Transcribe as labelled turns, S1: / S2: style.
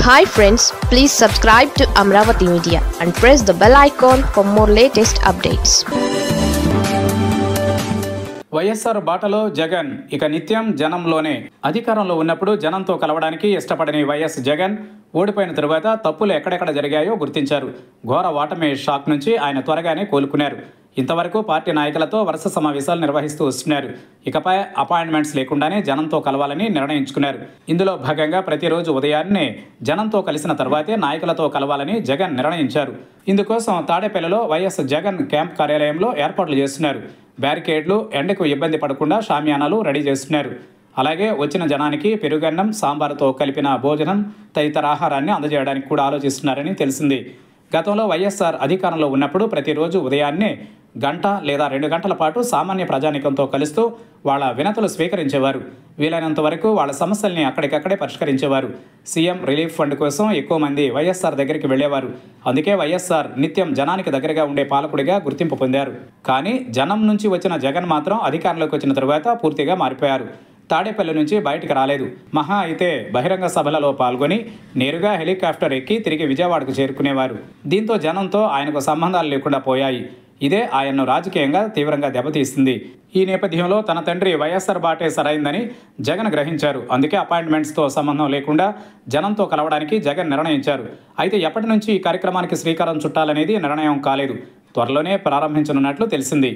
S1: Hi friends, please subscribe to Amravati Media and press the bell icon for more latest updates.
S2: YSR బాటలో జగన్ ఇక నిత్యం జనంలోనే. అధికారంలో ఉన్నప్పుడు జనంతో కలవడానికి ఇష్టపడని వైఎస్ జగన్ ఓడిపోయిన తరువాత తప్పులు ఎక్కడెక్కడ జరిగాయో గుర్తించారు. ఘోర ఓటమి షాక్ నుంచి ఆయన త్వరగానే కోలుకున్నారు. ఇంతవరకు పార్టీ నాయకులతో వరుస సమావేశాలు నిర్వహిస్తూ వస్తున్నారు. ఇకపై అపాయింట్మెంట్స్ లేకుండానే జనంతో కలవాలని నిర్ణయించుకున్నారు. ఇందులో భాగంగా ప్రతిరోజు ఉదయాన్నే జనంతో కలిసిన తర్వాతే నాయకులతో కలవాలని జగన్ నిర్ణయించారు. ఇందుకోసం తాడేపల్లిలో వైఎస్ జగన్ క్యాంప్ కార్యాలయంలో ఏర్పాట్లు చేస్తున్నారు. బ్యారికేడ్లు, ఎండకు ఇబ్బంది పడకుండా షామియానాలు రెడీ చేస్తున్నారు. అలాగే వచ్చిన జనానికి పెరుగన్నం, సాంబారుతో కలిపిన భోజనం తదితర ఆహారాన్ని అందజేయడానికి కూడా ఆలోచిస్తున్నారని తెలిసింది. గతంలో వైఎస్ఆర్ అధికారంలో ఉన్నప్పుడు ప్రతిరోజు ఉదయాన్నే గంట లేదా 2 గంటల పాటు సామాన్య ప్రజానికంతో కలుస్తూ వాళ్ళ వినతులు స్వీకరించేవారు. వీలైనంత వరకు వాళ్ళ సమస్యల్ని అక్కడికక్కడే పరిష్కరించేవారు. సీఎం రిలీఫ్ ఫండ్ కోసం ఎక్కువ మంది వైఎస్ఆర్ దగ్గరికి వెళ్లేవారు. అందుకే వైఎస్ఆర్ నిత్యం జనానికి దగ్గరగా ఉండే పాలకుడిగా గుర్తింపు పొందారు. కానీ జనం నుంచి వచ్చిన జగన్ మాత్రం అధికారంలోకి వచ్చిన తరువాత పూర్తిగా మారిపోయారు. తాడేపల్లి నుంచి బయటికి రాలేదు. మహా అయితే బహిరంగ సభలలో పాల్గొని నేరుగా హెలికాప్టర్ ఎక్కి తిరిగి విజయవాడకు చేరుకునేవారు. దీంతో జనంతో ఆయనకు సంబంధాలు లేకుండా పోయాయి. ఇదే ఆయన్ను రాజకీయంగా తీవ్రంగా దెబ్బతీస్తుంది. ఈ నేపథ్యంలో తన తండ్రి వైఎస్ఆర్ బాటే సరైందని జగన్ గ్రహించారు. అందుకే అపాయింట్మెంట్స్తో సంబంధం లేకుండా జనంతో కలవడానికి జగన్ నిర్ణయించారు. అయితే ఎప్పటి నుంచి ఈ కార్యక్రమానికి శ్రీకారం చుట్టాలనేది నిర్ణయం కాలేదు. త్వరలోనే ప్రారంభించనున్నట్లు తెలిసింది.